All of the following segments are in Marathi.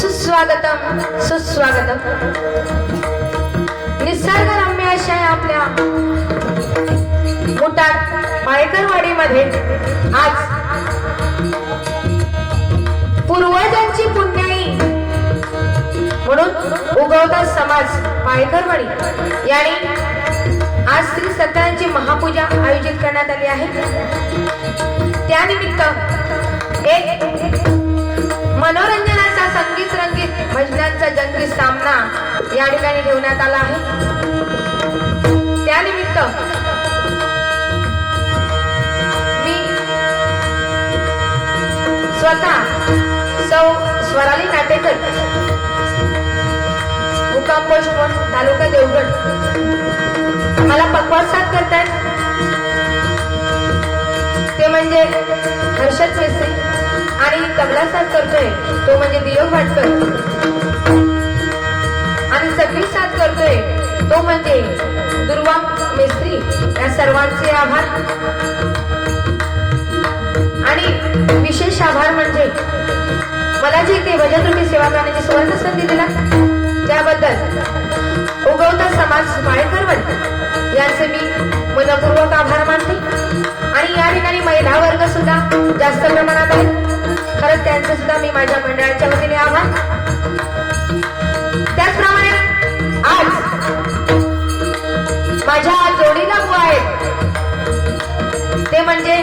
सुस्वागतम सुस्वागतम। निसर्गरम्य अशा आपल्या मुटाड पाळेकरवाडीमध्ये आज पूर्वजांची पुण्याई म्हणून उगवता समाज पाळेकरवाडी यांनी आज श्री सत्यांची महापूजा आयोजित करण्यात आली आहे। त्यानिमित्त एक मनोरंजनाचा संगीत रंगीत भजनांचा जंगी सामना या ठिकाणी ठेवण्यात आला आहे। त्यानिमित्त मी स्वतः सौ स्वराली नाटेकर मुक्काम पोस्ट 1 तालुका देवगड मला पकवाड साथ करतात ते म्हणजे हर्षद मेस्त्री आणि तबला साथ करतोय तो म्हणजे दियोग भाटकर आणि सगळी साथ करतोय तो म्हणजे दुर्वा मेस्त्री। या सर्वांचे आभार आणि विशेष आभार म्हणजे मला जे ते भजन रूपी सेवा करण्याची सुवर्ण संधी दिला त्याबद्दल उगवता समाज पाळेकरवाडी यांचे मी मनपूर्वक आभार मानते। आणि या ठिकाणी महिला वर्ग सुद्धा जास्त प्रमाणात आहे, खरंच त्यांचे सुद्धा मी माझ्या मंडळाच्या वतीने आभार। त्याचप्रमाणे आज माझ्या जोडीला बुवा आहेत ते म्हणजे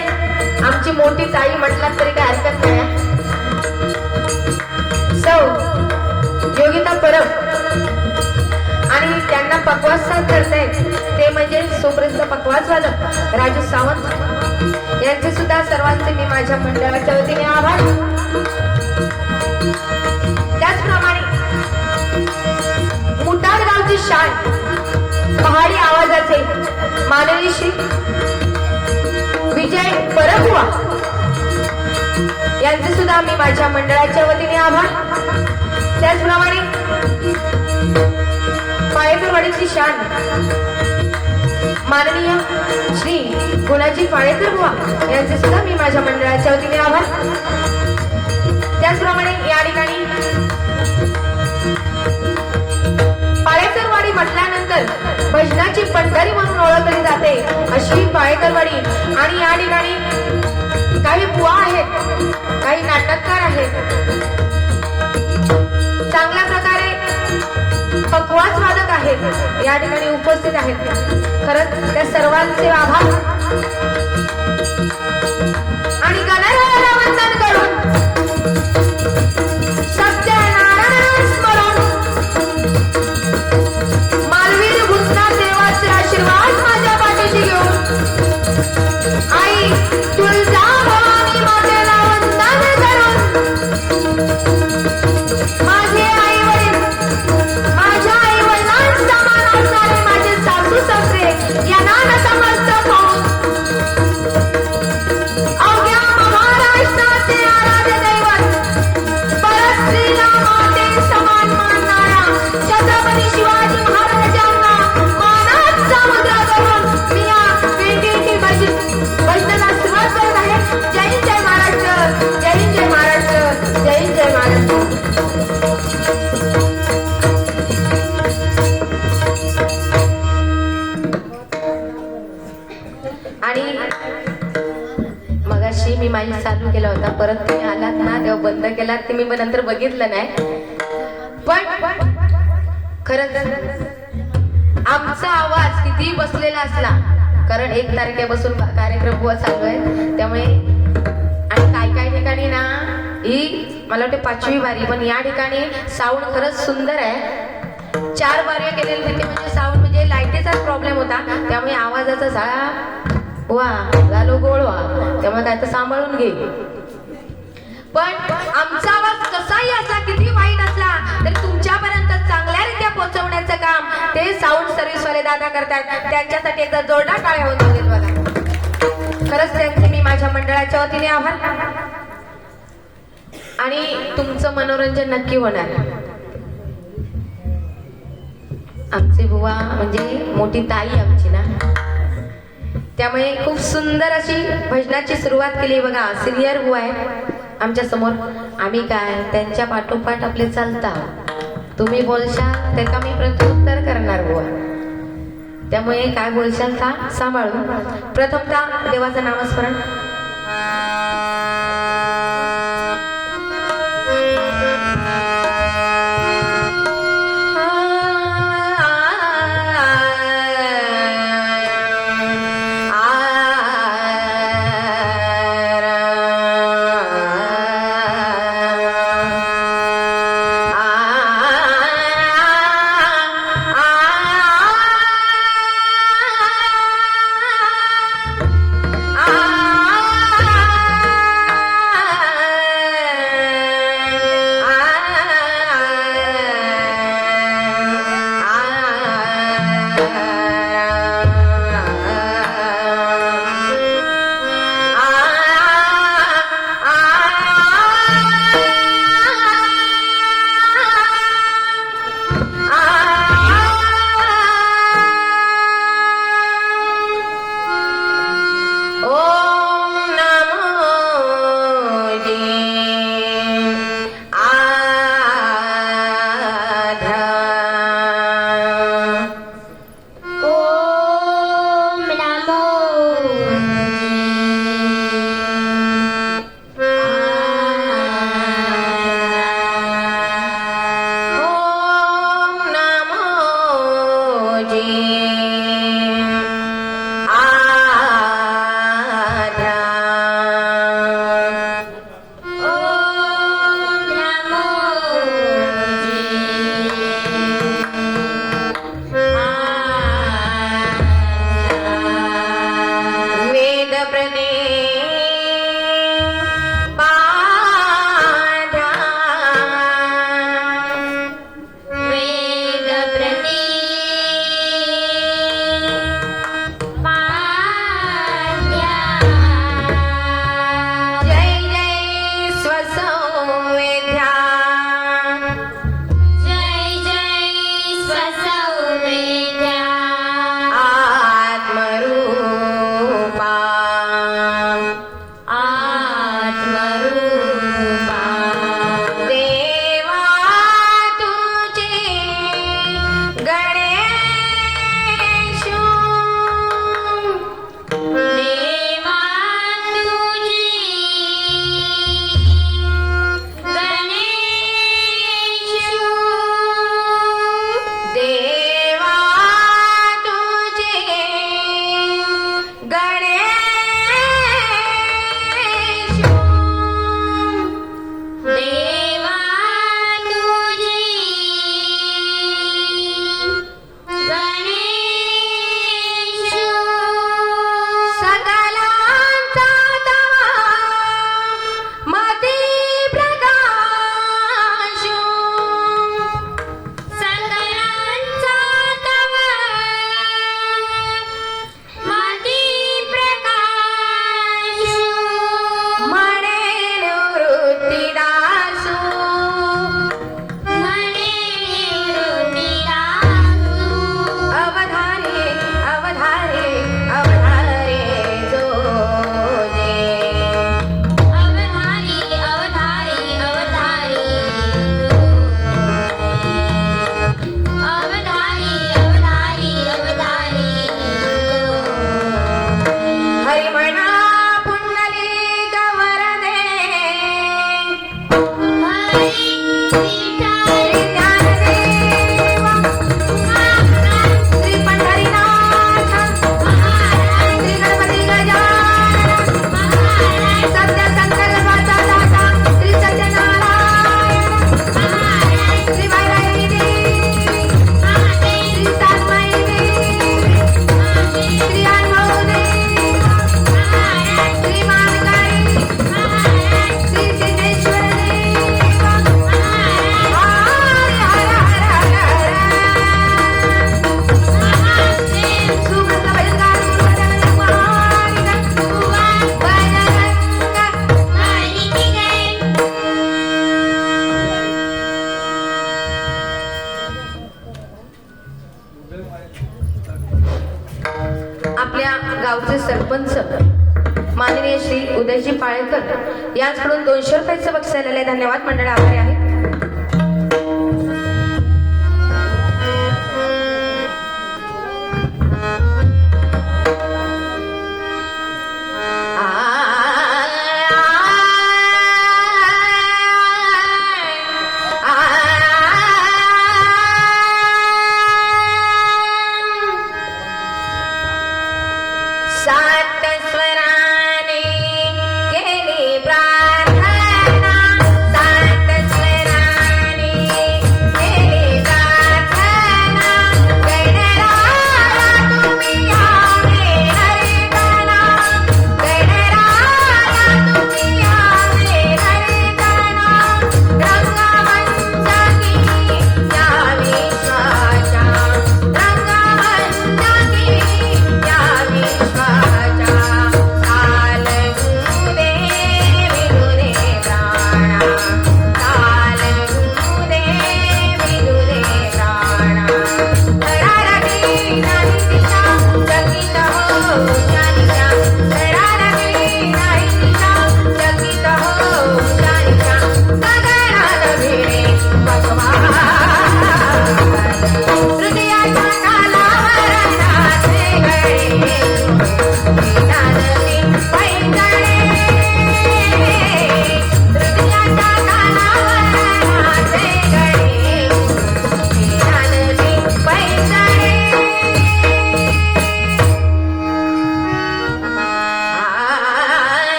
आमची मोठी ताई म्हटलात तरी काय हरकत नाही, सौ योगिता परब आणि त्यांना पकवाज साथ करतायत ते म्हणजे सुप्रसिद्ध पकवाज वादक राजू सावंत यांचे सुद्धा सर्वांचे मी माझ्या मंडळाच्या वतीने आभार। त्याचप्रमाणे मुटाड गावची शान पहाडी आवाजाचे माननीय श्री विजय परबुवा यांचे सुद्धा मी माझ्या मंडळाच्या वतीने आभार। त्याचप्रमाणे पाळेकरवाडीची शान माननीय श्री गुणाजी पाळेकर बुवा यांचे सुद्धा मी माझ्या मंडळाच्या वतीने आभार। त्याचप्रमाणे या ठिकाणी पाळेकरवाडी म्हटल्यानंतर भजनाची पंढरी म्हणून ओळखली जाते अशी पाळेकरवाडी. आणि या ठिकाणी काही बुवा आहेत, काही नाटककार आहेत, चांगल्या प्रकारे पकवाज वादक आहेत, या ठिकाणी उपस्थित आहेत. खरंच त्या सर्वांचे आभार. आणि गणरायाला वंदन करून सत्यनारायण स्मरण मालवीर भूतनाथ देवाचे आशीर्वाद माझ्या पाठीशी घेऊन आई तुळजा भवानी मातेला वंदन करून माझे आई वडील, माझ्या आई वडिलांचा मान असणारे माझे सासू सासरे यांना नतमस्तक होऊन अवघ्या महाराष्ट्राचे आराध्य दैवत परस्त्रीला माते समान मानणाऱ्या छत्रपती शिवाजी महाराजांना मानाचा मुद्रा करून मी या भेटीची भजनाला सुरुवात करत आहे. जय जय महाराष्ट्र, जय जय महाराष्ट्र, जय जय महाराष्ट्र. आणि मगाशी मी माझी चालू केला होता, परत तुम्ही आलात ना तेव्हा बंद केलात, ते मी नंतर बघितलं नाही. पण खरंच आमचा आवाज किती बसलेला असला, कारण 1 तारखेपासून कार्यक्रम हुआ चालू आहे, त्यामुळे आणि काय ठिकाणी ना ही मला वाटते 5वी बारी, पण या ठिकाणी साऊंड खरंच सुंदर आहे. 4 बाऱ्या केलेल्या तिथे, म्हणजे साऊंड म्हणजे लाईटीचाच प्रॉब्लेम होता, त्यामुळे आवाजाचा झाला वा झालो गोळवा, त्यामुळे काय तर सांभाळून घे. पण आमचा आवाज कसाही असला, किती वाईट असला तरी तुमच्यापर्यंत चांगल्यारीत्या पोहोचवण्याचं काम ते साऊंड सर्व्हिस वाले दादा करतात. त्यांच्यासाठी एकदा जोरदार टाळ्या होऊन देत बघा. खरंच त्यांचे मी माझ्या मंडळाच्या वतीने आभार. आणि तुमचं मनोरंजन नक्की होणार. आमचे बुवा म्हणजे मोठी ताई आमची ना, त्यामुळे खूप सुंदर अशी भजनाची सुरुवात केली बघा. सिनियर बुवा आहे आमच्या समोर, आम्ही काय त्यांच्या पाठोपाठ आपले चालता. तुम्ही बोलशाल त्याचा मी प्रत्युत्तर करणार बुवा, त्यामुळे काय बोलशाल का सांभाळून. प्रथमतः देवाचं नामस्मरण. आ श्री उदयजी पाळेकर यांच्याकडून 200 रुपयाचं बक्षीस आलेलं आहे. धन्यवाद मंडळ, आभारी आहे. सात स्वराने केली प्रार्थना, सात स्वराने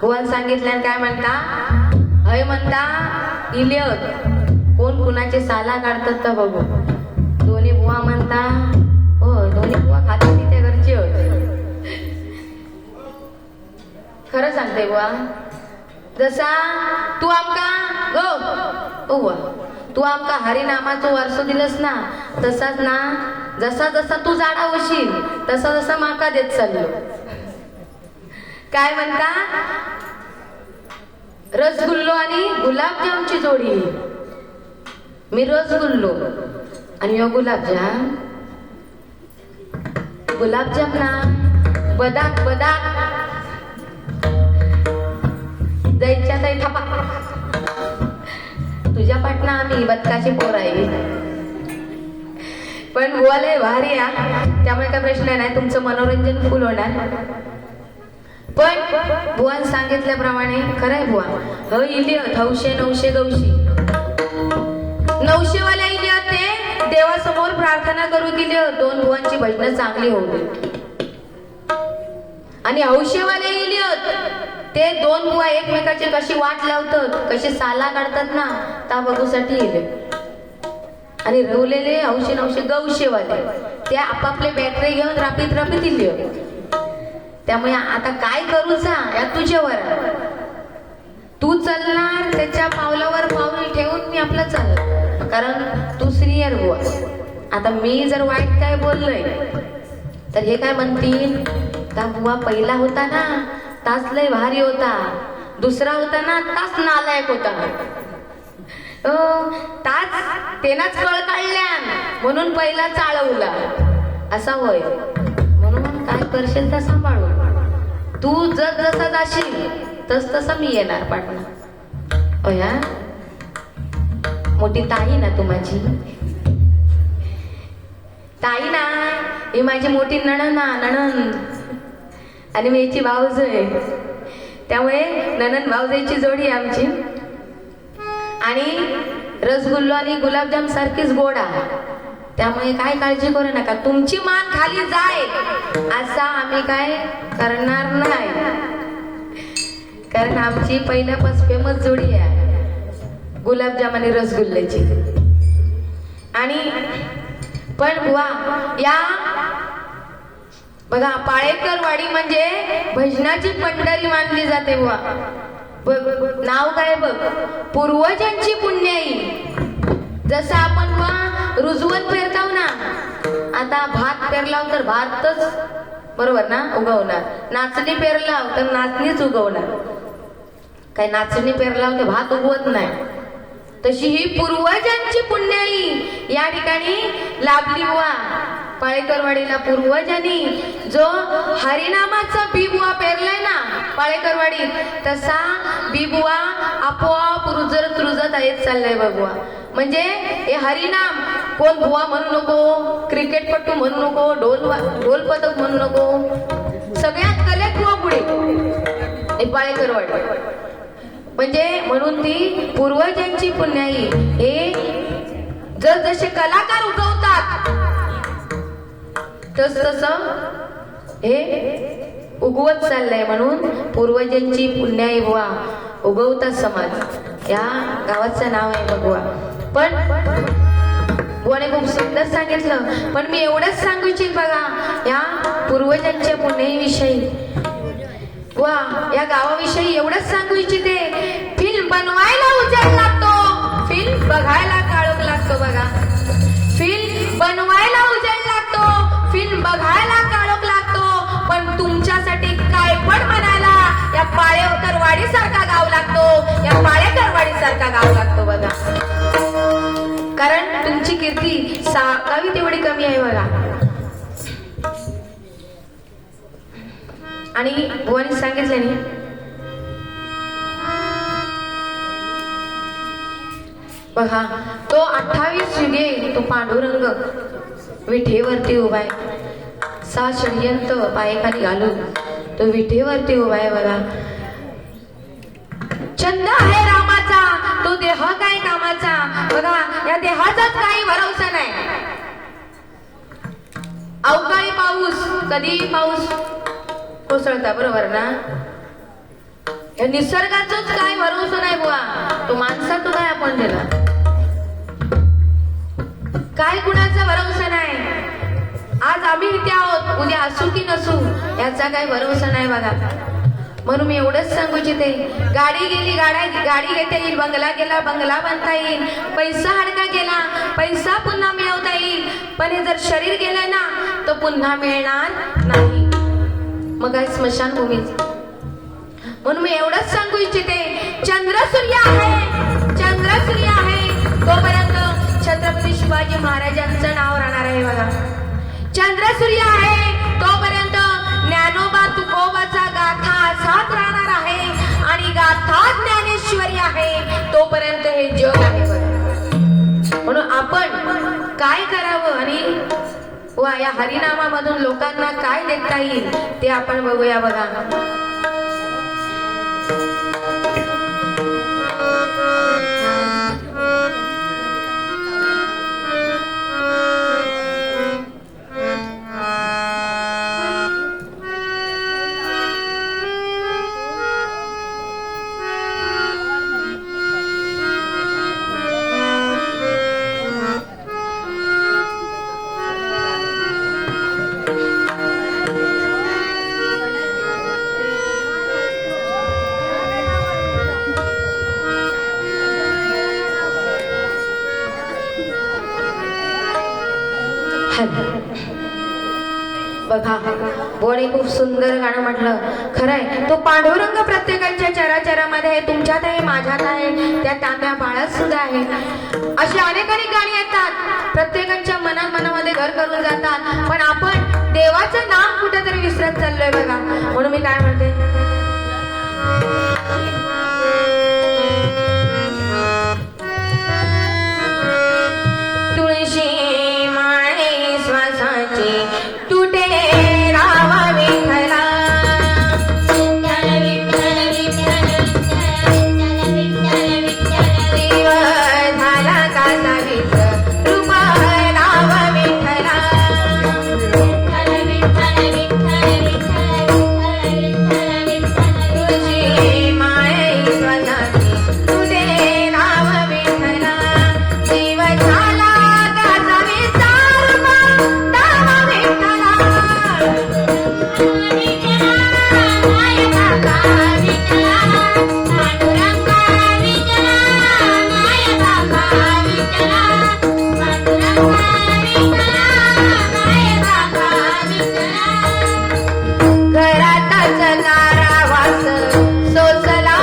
भुवन सांगितल्यानं काय म्हणता, हय म्हणता इलियत कोण कुणाचे साला काढतात तर बघू. दोन्ही बुवा म्हणता हो, दोन्ही बुवा खातात त्या घरचे होत. खरं सांगते बुवा, जसा तू आमका गो तू आमका हरिनामाचं वारसो दिलंस ना, तसाच ना जसा जसा तू जाडा होशील तसा जसा माका देत चाललो. काय म्हणता, रसगुल्लो आणि गुलाबजामची जोडी. मी रसगुल्लो आणि यो गुलाबजाम. गुलाबजाम ना बदाक बदाक जायच्या ताई थापा. तुझ्या पाटणा आम्ही बदकाची पोर आहे. पण बुवाला भारी या, त्यामुळे काय प्रश्न नाही, तुमचं मनोरंजन फुल होणार. पण बुवान सांगितल्याप्रमाणे खरंय बुवा, ह इलियत हौशे नवशे गवशी. नवशेवाल्या इलियत ते देवासमोर प्रार्थना करू गेले, दोन बुवांची भजनं चांगली होऊ दे. आणि हौशेवाल्या इलियत ते दोन बुवा एकमेकाची कशी वाट लावतात, कशी साला काढतात ना, ता बघूसाठी येले. आणि रवलेले हौशे नवशे गौशेवाले ते आपापले बॅटरी घेऊन रापीत रापीत इले. त्यामुळे आता काय करूचा या तुझ्यावर. तू चालणार त्याच्या पावलावर पाऊल ठेवून मी आपलं चालणार, कारण तू सिनियर बुवा. आता मी जर वाईट काय बोललोय तर हे काय म्हणतील, ता बुवा पहिला होता ना तास लय भारी होता, दुसरा होता ना तास नालायक होता. ताच तेनाच कळ काढल्या म्हणून पहिला चाळवला असा होय. म्हणून काय करशील तर सांभाळू. तू जस जसा जाशील तस तसा मी येणार पाटणा. अया मोठी ताई ना तू माझी ताई ना, ही माझी मोठी नणन नणन आणि मी याची भाऊज आहे. त्यामुळे नणन भाऊजाईची जोडी आहे आमची. आणि रसगुल्लो आणि गुलाबजाम सारखीच गोड आहे. त्यामुळे काय काळजी करू नका, तुमची मान खाली जाय असा आम्ही काय करणार नाही, कारण आमची पहिल्यापासून फेमस जोडी आहे गुलाबजाम आणि रसगुल्ल्याची. आणि पण बुवा या बघा, पाळेकरवाडी म्हणजे भजनाची पंढरी मानली जाते बुवा. नाव काय बघ, पूर्वजांची पुण्याई. जसं आपण बुवा रुजवण पेरताव ना, आता भात पेरलाव तर भातच बरोबर ना उगवणार, नाचणी पेरलाव तर नाचणीच उगवणार. काही नाचणी पेरलाव तर भात उगवत नाही. तशी ही पूर्वजांची पुण्याई या ठिकाणी लाभली बुवा. पाळेकरवाडीला पूर्वजांनी जो हरिनामाचा बिबुवा पेरलाय ना पाळेकरवाडीत, तसा बिबुवा आपोआप रुजत रुजत येत चाललाय बघुवा. म्हणजे हे हरिनाम कोण बुवा म्हणू नको, क्रिकेटपटू म्हणू नको, ढोल पथक म्हणू नको, सगळ्यात कलेत बुवा पुढे हे पाळेकरवाडी. म्हणजे म्हणून ती पूर्वजांची पुण्याई. हे जर जसे कलाकार उगवतात तस तसं हे उगवत चाललंय. म्हणून पूर्वजांची पुण्याई बुवा उगवता समाज या गावाचं नाव आहे बघुवा. पण बुवाने खूप सुंदर सांगितलं, पण मी एवढंच सांगू इच्छित बघा या पूर्वजांच्या पुण्याईविषयी वा या गावाविषयी एवढंच सांगू इच्छिते. फिल्म बनवायला उजेड लागतो, फिल्म बघायला काळोख लागतो. बघा, फिल्म बनवायला उजेड लागतो, फिल्म बघायला काळोख लागतो, पण तुमच्यासाठी काय पण म्हणायला या पाळेकरवाडी सारखा गाव लागतो, या पाळेकरवाडी सारखा गाव लागतो. बघा, कारण तुमची कीर्ती साकावी तेवढी कमी आहे बघा. आणि बुवानी सांगितलं नाही, बघा तो 28 युगे तो पांडुरंग विठेवरती उभा आहे. 6 षडयंत्र पायाखाली घालून तो विठेवरती उभा आहे. बघा, छंद आहे रामाचा, तो देह काय कामाचा. बघा, या देहाचाच काही भरवसा नाही. अवकाळी पाऊस, कधी पाऊस कोसळता बरोबर ना. या निसर्गाचाच काय भरोसा नाही बुवा, तो माणसात काय आपण दिला, काय कुणाचा भरोसा नाही. आज आम्ही इथे आहोत, उद्या असू की नसू याचा काही भरोसा नाही बघा. म्हणून मी एवढंच सांगू इच्छिते, गाडी गेली गाडी घेता येईल, बंगला गेला बंगला बांधता येईल, पैसा हडका गेला पैसा पुन्हा मिळवता येईल, पण हे जर शरीर गेलं ना तो पुन्हा मिळणार नाही. मग काय स्मशानभूमीच. म्हणून मी एवढंच सांगू इच्छिते, चंद्र सूर्य आहे तोपर्यंत छत्रपती शिवाजी महाराजांचं नाव राहणार आहे बघा. चंद्र सूर्य आहे तोपर्यंत ज्ञानोबा तुकोबाचा गाथा असाच राहणार आहे, आणि गाथा ज्ञानेश्वरी आहे तोपर्यंत हे जग आहे बघा. म्हणून आपण काय करावं आणि वा या हरिनामामधून लोकांना काय देता येईल ते आपण बघूया बघा. बघा बोने खूप सुंदर गाणं म्हटलं. खरंय तो पांडुरंग प्रत्येकाच्या चराचरामध्ये आहे, तुमच्यात आहे माझ्यात आहे, त्या तांब्या बाळात सुद्धा आहे. अशी अनेक गाणी येतात, प्रत्येकाच्या मनामध्ये घर करून जातात, पण आपण देवाचं नाम कुठेतरी विसरत चाललोय बघा. म्हणून मी काय म्हणते, तुळशी माळे श्वासाची तुटे रामा विठ्ठला, दिव झाला कासावीच रूप रामा विठ्ठला. तुळशी माळे श्वासाची तुटे रामा विठ्ठला, दिव झाला कासावीचा रूप रामा विठ्ठला. घरातच गारावास सोसला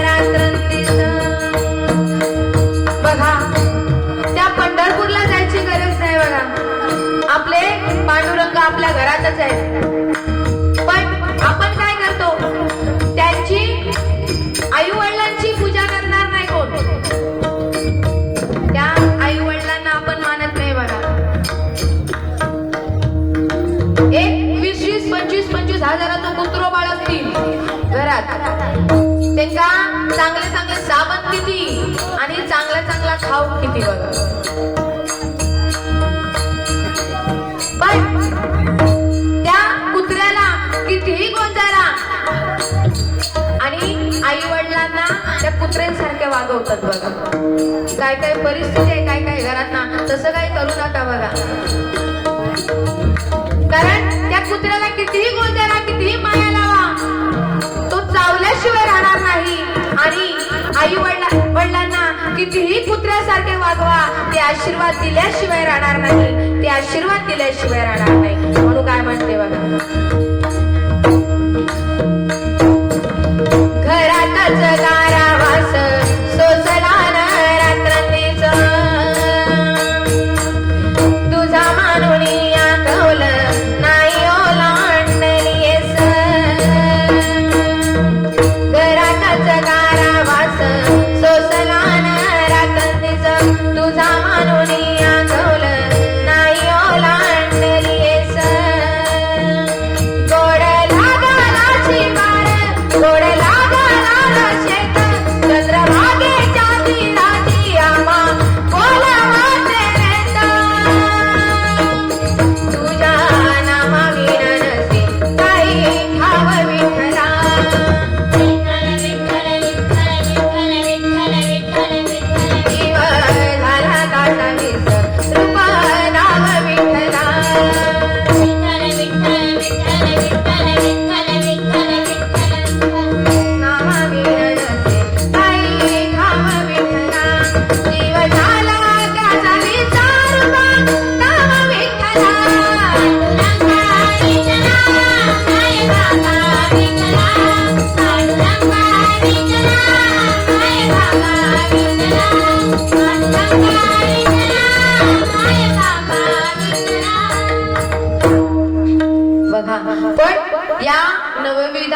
रात्रंदिवस. बघा त्या पंढरपूरला जायची गरज नाही बघा, आपले पांडुरंग आपल्या घरातच आहे. पण आपण काय करतो, त्यांची आई वडिलांची पूजा करणार नाही कोण, त्या आई वडिलांना आपण मानत नाही बघा. एक 20-25 हजाराचं कुत्रो बाळगतील घरात, त्यांना चांगले चांगले साबण किती आणि चांगला खाऊ किती बघा. पण त्या कुत्र्याला कितीही गोंजारा आणि आई वडिलांना त्या कुत्र्यांसारखे वागवतात बघा. काय काय परिस्थिती आहे काय काय घरात ना, तसं काही करू नका बघा. कारण त्या कुत्र्याला कितीही गोंजारा कितीही माया लावा, तो चावल्याशिवाय राहणार नाही, आणि आई वडिलांना कितीही कुत्र्यासारखे वागवा, ते आशीर्वाद दिल्याशिवाय राहणार नाही, ते आशीर्वाद दिल्याशिवाय राहणार नाही. म्हणून काय म्हणते बघा, घरातच गारावास सोसला रात्रंदिवस, तुझा मानुनी आठवल नाही ओलांडलीयस. घरातच गारावास सोसला रात्रंदिवस, तुझा मानुनी आठवल नाही ओलांडलीयस. गोड लागला शिवार, गोड लागला शेत,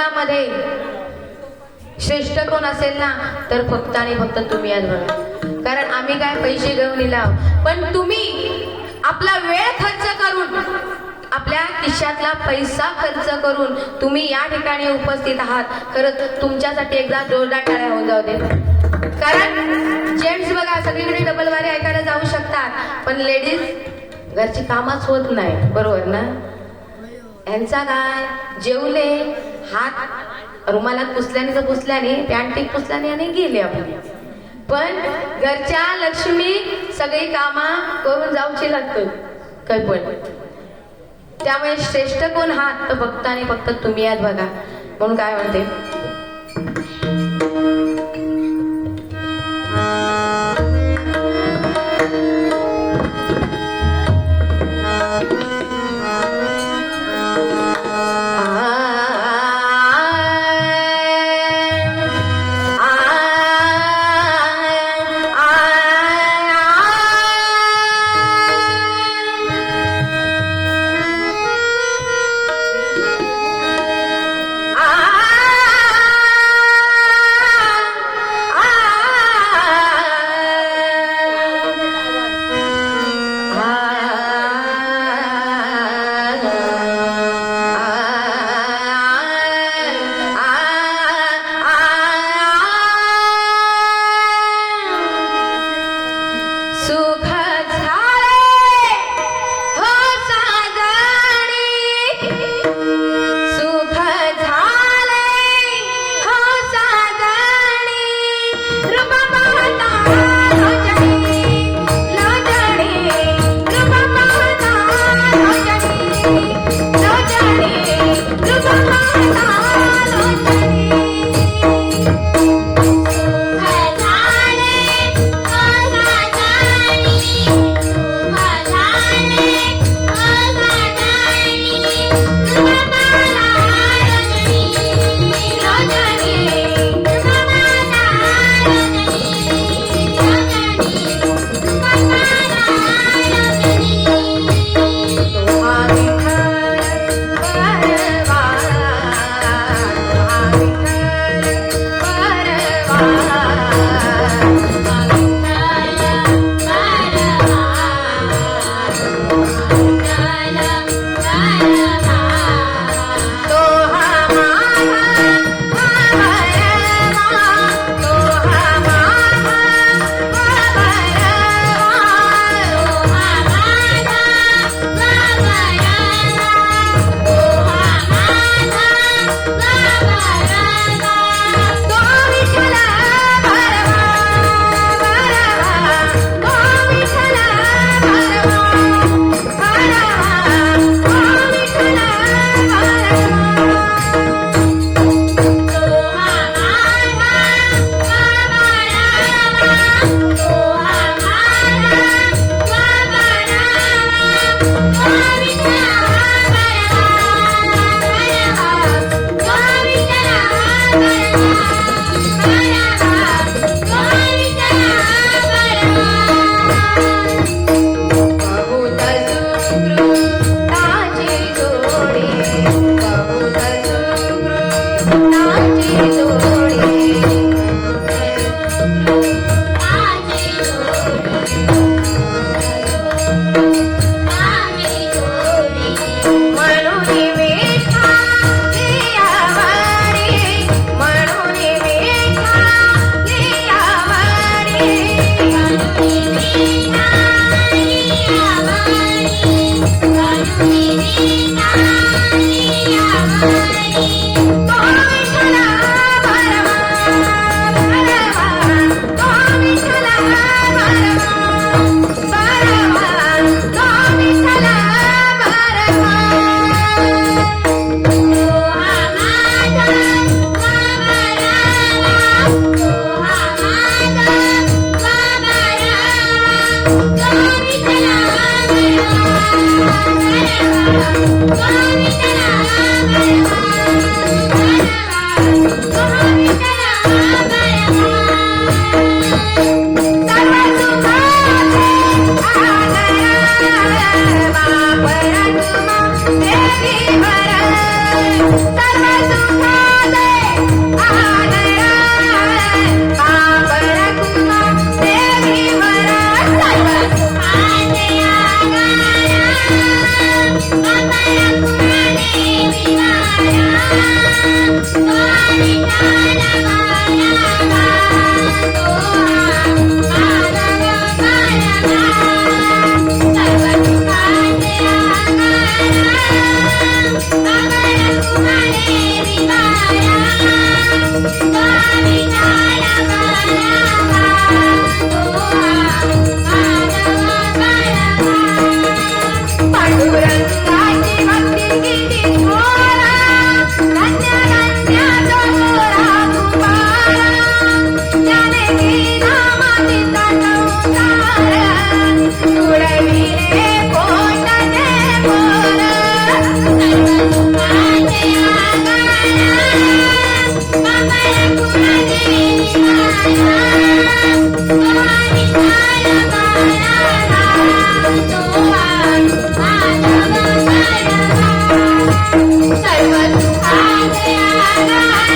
महिलामध्ये श्रेष्ठ कोण असेल ना तर फक्त आणि फक्त तुम्ही आज बघा. कारण आम्ही काय पैसे घेऊन इलाव, पण तुम्ही आपला वेळ खर्च करून, आपल्या खिशातला पैसा खर्च करून तुम्ही या ठिकाणी उपस्थित आहात. खरंच तुमच्यासाठी एकदा जोरदार टाळ्या होऊन जाऊ दे. कारण जेंट्स बघा सगळीकडे डबल वारी ऐकायला जाऊ शकतात, पण लेडीज घरची कामच होत नाही, बरोबर ना. यांचा काय जेवले, हात रुमालात पुसल्याने तर पुसल्याने, पॅन्टीक पुसल्याने आणि गेले आपले. पण घरच्या लक्ष्मी सगळी कामा करून जाऊची लागतं काय पण. त्यामुळे श्रेष्ठ कोण हात तर फक्त आणि फक्त तुम्ही आहात बघा. म्हणून काय म्हणते, पांडुरंगाची भक्ती किती थोरा, धन्य धन्य तो गोरा कुंभारा. त्याने केला मातीचा संसार, तुडविले पोटाचे पोर. सर्व सुखाचे आधार,